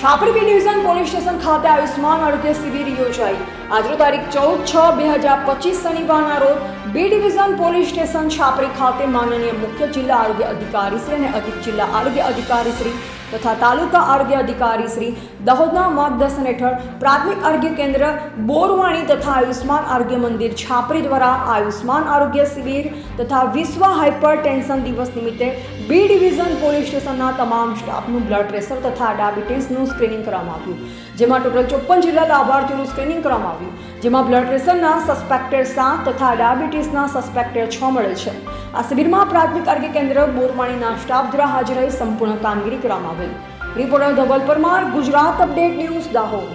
Chhapri B division police station ખાતે આયુષ્માન આરોગ્ય શિબિર યોજાઈ. આજરોજ તારીખ 14/6/2025 શનિવારના રોજ B division police station Chhapri ખાતે માનનીય મુખ્ય જિલ્લા આરોગ્ય અધિકારી શ્રી અને અધિક જિલ્લા આરોગ્ય અધિકારી શ્રી તથા તાલુકા આરોગ્ય અધિકારી શ્રી દાહોદના માર્ગદર્શન હેઠળ પ્રાથમિક આરોગ્ય કેન્દ્ર બોરવાણી તથા આયુષ્માન આરોગ્ય મંદિર છાપરી દ્વારા આયુષ્માન આરોગ્ય શિબિર તથા વિશ્વ હાઇપર ટેન્શન દિવસ નિમિત્તે બી ડિવિઝન પોલીસ સ્ટેશનના તમામ સ્ટાફનું બ્લડ પ્રેશર તથા ડાયાબિટીસનું સ્ક્રીનિંગ કરવામાં આવ્યું, જેમાં ટોટલ 54 જિલ્લા લાભાર્થીઓનું સ્ક્રીનિંગ કરવામાં આવ્યું, જેમાં બ્લડ પ્રેશરના સસ્પેક્ટેડ 7 તથા ડાયાબિટીસના સસ્પેક્ટેડ 6 મળેલ છે. આ શિબિરમાં પ્રાથમિક આરોગ્ય કેન્દ્ર બોરવાણીના સ્ટાફ દ્વારા હાજર રહી સંપૂર્ણ કામગીરી કરવામાં આવેલ. Reporter Dhaval Parmar, Gujarat update news, Dahod.